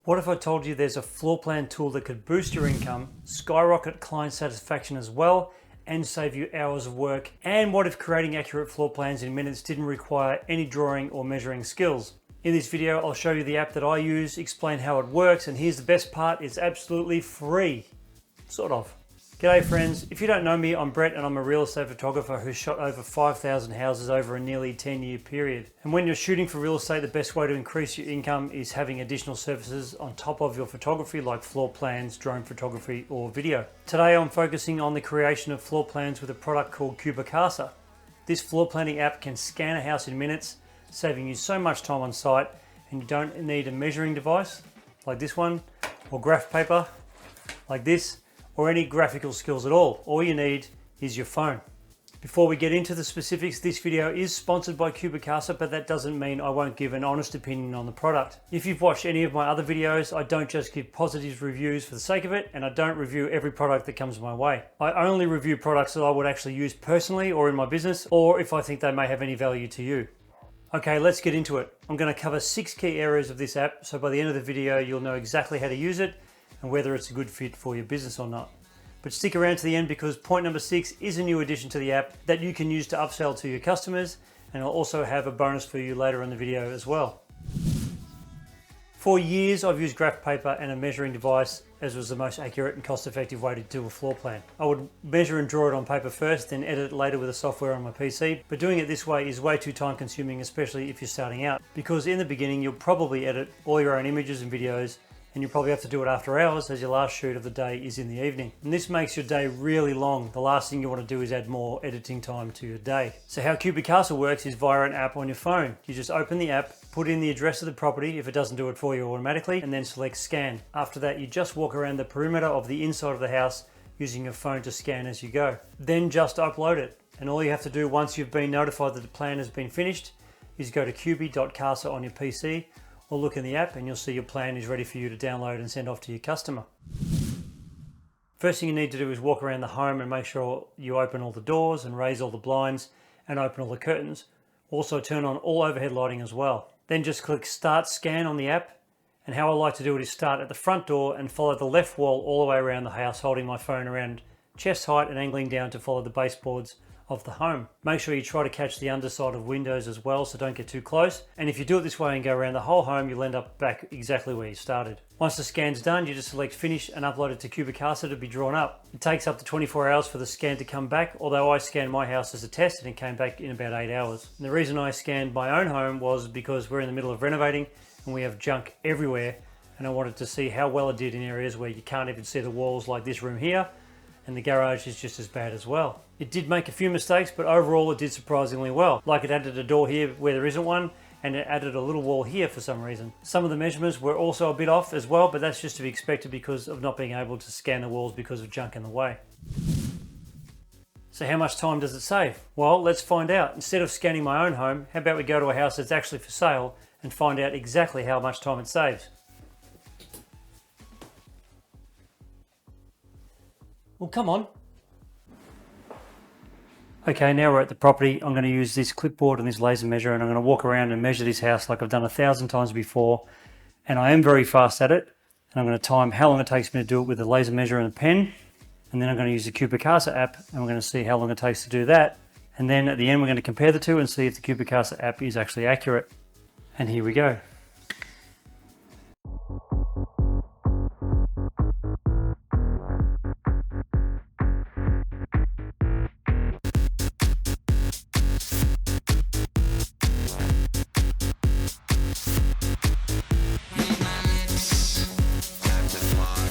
What if I told you there's a floor plan tool that could boost your income, skyrocket client satisfaction as well, and save you hours of work? And what if creating accurate floor plans in minutes didn't require any drawing or measuring skills? In this video, I'll show you the app that I use, explain how it works, and here's the best part, it's absolutely free. Sort of. G'day friends, if you don't know me, I'm Brett and I'm a real estate photographer who's shot over 5,000 houses over a nearly 10-year period. And when you're shooting for real estate, the best way to increase your income is having additional services on top of your photography like floor plans, drone photography or video. Today I'm focusing on the creation of floor plans with a product called CubiCasa. This floor planning app can scan a house in minutes, saving you so much time on site, and you don't need a measuring device like this one or graph paper like this, or any graphical skills at all. All you need is your phone. Before we get into the specifics, this video is sponsored by CubiCasa, but that doesn't mean I won't give an honest opinion on the product. If you've watched any of my other videos, I don't just give positive reviews for the sake of it, and I don't review every product that comes my way. I only review products that I would actually use personally or in my business, or if I think they may have any value to you. Okay, let's get into it. I'm going to cover 6 key areas of this app, so by the end of the video, you'll know exactly how to use it and whether it's a good fit for your business or not. But stick around to the end because point number 6 is a new addition to the app that you can use to upsell to your customers, and I'll also have a bonus for you later in the video as well. For years, I've used graph paper and a measuring device as was the most accurate and cost-effective way to do a floor plan. I would measure and draw it on paper first, then edit it later with the software on my PC, but doing it this way is way too time consuming, especially if you're starting out, because in the beginning, you'll probably edit all your own images and videos, and you'll probably have to do it after hours as your last shoot of the day is in the evening. And this makes your day really long. The last thing you want to do is add more editing time to your day. So how CubiCasa works is via an app on your phone. You just open the app, put in the address of the property if it doesn't do it for you automatically, and then select scan. After that, you just walk around the perimeter of the inside of the house using your phone to scan as you go. Then just upload it. And all you have to do once you've been notified that the plan has been finished is go to cubi.casa on your PC, or look in the app and you'll see your plan is ready for you to download and send off to your customer. First thing you need to do is walk around the home and make sure you open all the doors and raise all the blinds and open all the curtains. Also turn on all overhead lighting as well. Then just click Start Scan on the app, and how I like to do it is start at the front door and follow the left wall all the way around the house, holding my phone around chest height and angling down to follow the baseboards of the home. Make sure you try to catch the underside of windows as well, so don't get too close. And if you do it this way and go around the whole home, you'll end up back exactly where you started. Once the scan's done, you just select Finish and upload it to CubiCasa to be drawn up. It takes up to 24 hours for the scan to come back, although I scanned my house as a test and it came back in about 8 hours. And the reason I scanned my own home was because we're in the middle of renovating and we have junk everywhere, and I wanted to see how well it did in areas where you can't even see the walls, like this room here, and the garage is just as bad as well. It did make a few mistakes, but overall it did surprisingly well. Like it added a door here where there isn't one, and it added a little wall here for some reason. Some of the measurements were also a bit off as well, but that's just to be expected because of not being able to scan the walls because of junk in the way. So how much time does it save? Well, let's find out. Instead of scanning my own home, how about we go to a house that's actually for sale and find out exactly how much time it saves. Well, come on. Okay, now we're at the property. I'm going to use this clipboard and this laser measure, and I'm going to walk around and measure this house like I've done 1,000 times before. And I am very fast at it. And I'm going to time how long it takes me to do it with the laser measure and the pen. And then I'm going to use the CubiCasa app, and we're going to see how long it takes to do that. And then at the end, we're going to compare the two and see if the CubiCasa app is actually accurate. And here we go.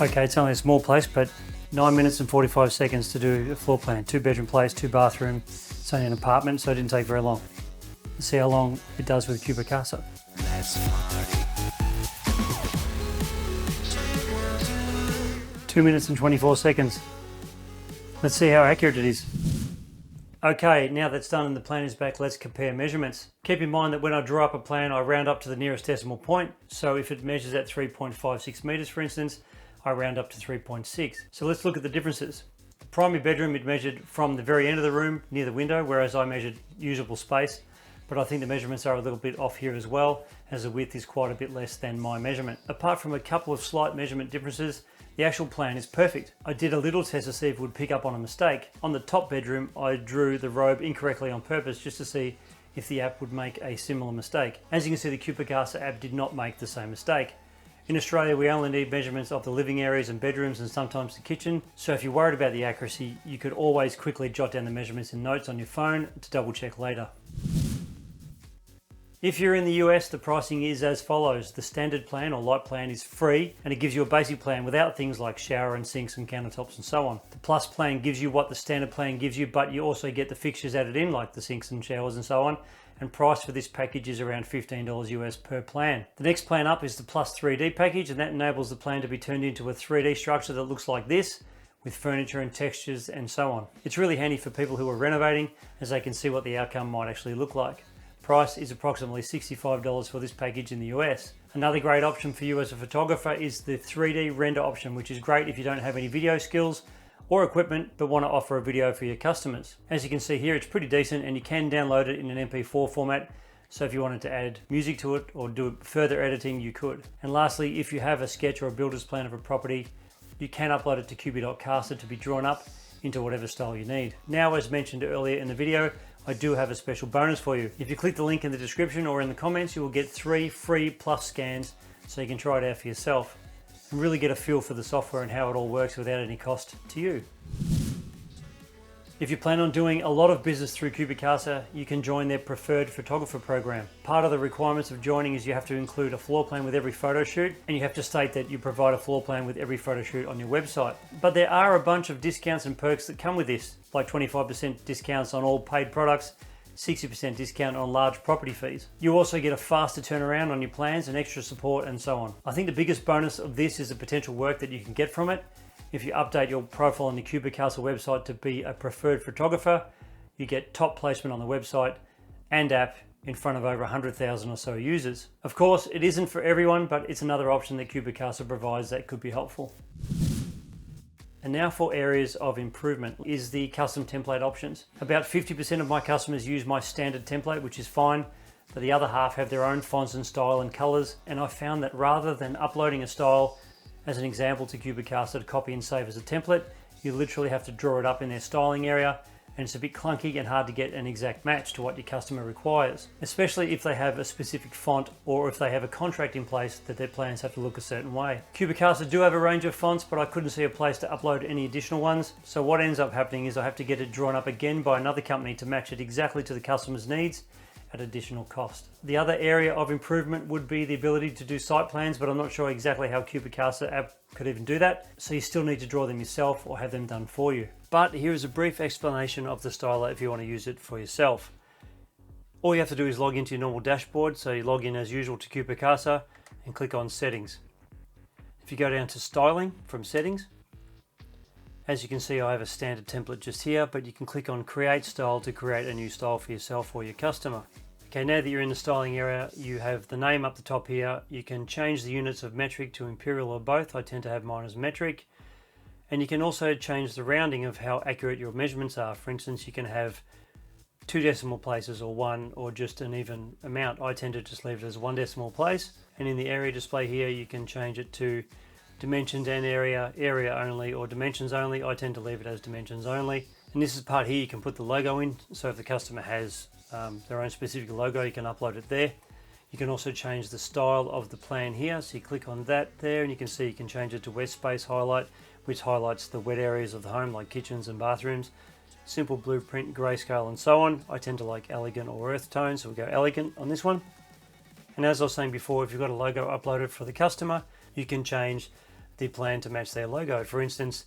Okay, it's only a small place, but 9 minutes and 45 seconds to do a floor plan. 2-bedroom place, 2 bathroom. It's only an apartment, so it didn't take very long. Let's see how long it does with CubiCasa. 2 minutes and 24 seconds. Let's see how accurate it is. Okay, now that's done and the plan is back, let's compare measurements. Keep in mind that when I draw up a plan, I round up to the nearest decimal point. So if it measures at 3.56 meters, for instance, I round up to 3.6. So let's look at the differences. The primary bedroom, it measured from the very end of the room near the window, whereas I measured usable space. but I think the measurements are a little bit off here as well. as the width is quite a bit less than my measurement. Apart from a couple of slight measurement differences, the actual plan is perfect. I did a little test to see if it would pick up on a mistake. On the top bedroom, I drew the robe incorrectly on purpose just to see if the app would make a similar mistake. As you can see, the CubiCasa app did not make the same mistake. In Australia, we only need measurements of the living areas and bedrooms and sometimes the kitchen. So if you're worried about the accuracy, you could always quickly jot down the measurements in notes on your phone to double check later. If you're in the US, the pricing is as follows. The standard plan or light plan is free, and it gives you a basic plan without things like shower and sinks and countertops and so on. The plus plan gives you what the standard plan gives you, but you also get the fixtures added in like the sinks and showers and so on. And price for this package is around $15 US per plan. The next plan up is the Plus 3D package, and that enables the plan to be turned into a 3D structure that looks like this, with furniture and textures and so on. It's really handy for people who are renovating, as they can see what the outcome might actually look like. Price is approximately $65 for this package in the US. Another great option for you as a photographer is the 3D render option, which is great if you don't have any video skills or equipment but want to offer a video for your customers. As you can see here, it's pretty decent and you can download it in an MP4 format. So if you wanted to add music to it or do further editing, you could. And lastly, if you have a sketch or a builder's plan of a property, you can upload it to CubiCasa to be drawn up into whatever style you need. Now, as mentioned earlier in the video, I do have a special bonus for you. If you click the link in the description or in the comments, you will get 3 free plus scans so you can try it out for yourself and really get a feel for the software and how it all works without any cost to you. If you plan on doing a lot of business through CubiCasa, you can join their preferred photographer program. Part of the requirements of joining is you have to include a floor plan with every photo shoot, and you have to state that you provide a floor plan with every photo shoot on your website. But there are a bunch of discounts and perks that come with this, like 25% discounts on all paid products, 60% discount on large property fees. You also get a faster turnaround on your plans and extra support and so on. I think the biggest bonus of this is the potential work that you can get from it. If you update your profile on the CubiCasa website to be a preferred photographer, you get top placement on the website and app in front of over 100,000 or so users. Of course, it isn't for everyone, but it's another option that CubiCasa provides that could be helpful. And now for areas of improvement is the custom template options. About 50% of my customers use my standard template, which is fine, but the other half have their own fonts and style and colors. And I found that rather than uploading a style as an example to CubiCasa to copy and save as a template, you literally have to draw it up in their styling area, and it's a bit clunky and hard to get an exact match to what your customer requires, especially if they have a specific font or if they have a contract in place that their plans have to look a certain way. CubiCasa do have a range of fonts, but I couldn't see a place to upload any additional ones. So what ends up happening is I have to get it drawn up again by another company to match it exactly to the customer's needs at additional cost. The other area of improvement would be the ability to do site plans, but I'm not sure exactly how CubiCasa app could even do that. So you still need to draw them yourself or have them done for you. But here is a brief explanation of the styler if you want to use it for yourself. All you have to do is log into your normal dashboard. So you log in as usual to CubiCasa and click on settings. If you go down to styling from settings, as you can see, I have a standard template just here, but you can click on create style to create a new style for yourself or your customer. Okay, now that you're in the styling area, you have the name up the top here. You can change the units of metric to imperial or both. I tend to have mine as metric. And you can also change the rounding of how accurate your measurements are. For instance, you can have 2 decimal places or 1 or just an even amount. I tend to just leave it as 1 decimal place. And in the area display here, you can change it to dimensions and area, area only, or dimensions only. I tend to leave it as dimensions only. And this is the part here you can put the logo in. So if the customer has their own specific logo, you can upload it there. You can also change the style of the plan here. So you click on that there and you can see you can change it to wet space highlight, which highlights the wet areas of the home like kitchens and bathrooms. Simple blueprint, grayscale and so on. I tend to like elegant or earth tone, so we'll go elegant on this one. And as I was saying before, if you've got a logo uploaded for the customer, you can change the plan to match their logo. For instance,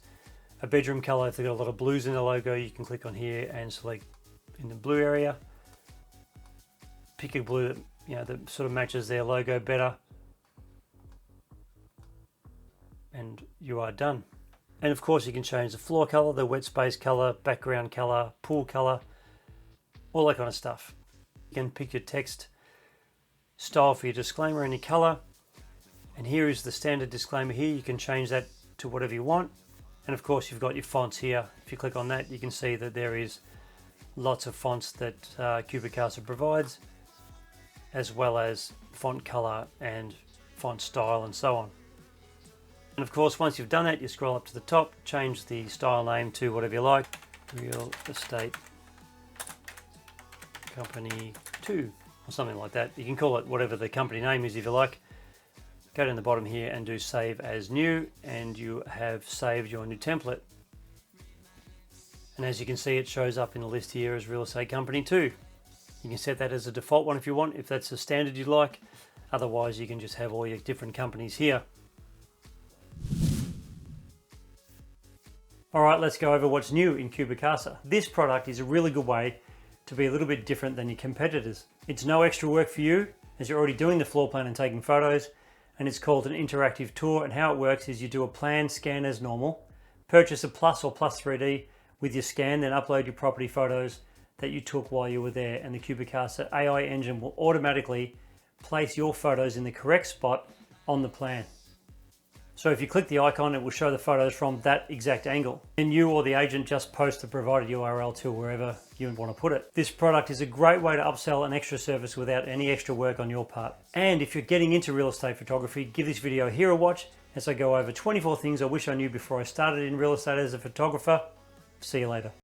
a bedroom color, if they've got a lot of blues in the logo, you can click on here and select in the blue area. Pick a blue that, that sort of matches their logo better. And you are done. And of course you can change the floor color, the wet space color, background color, pool color, all that kind of stuff. You can pick your text style for your disclaimer and your color. And here is the standard disclaimer here. You can change that to whatever you want. And of course you've got your fonts here. If you click on that, you can see that there is lots of fonts that CubiCasa provides, as well as font color and font style and so on. And of course, once you've done that, you scroll up to the top, change the style name to whatever you like, Real Estate Company 2 or something like that. You can call it whatever the company name is if you like. Go down the bottom here and do save as new, and you have saved your new template. And as you can see, it shows up in the list here as Real Estate Company 2. You can set that as a default one if you want, if that's the standard you'd like. Otherwise, you can just have all your different companies here. All right, let's go over what's new in CubiCasa. This product is a really good way to be a little bit different than your competitors. It's no extra work for you, as you're already doing the floor plan and taking photos, and it's called an interactive tour. And how it works is you do a plan scan as normal, purchase a Plus or Plus 3D with your scan, then upload your property photos that you took while you were there, and the CubiCasa AI engine will automatically place your photos in the correct spot on the plan. So if you click the icon, it will show the photos from that exact angle. And you or the agent just post the provided URL to wherever you want to put it. This product is a great way to upsell an extra service without any extra work on your part. And if you're getting into real estate photography, give this video here a watch as I go over 24 things I wish I knew before I started in real estate as a photographer. See you later.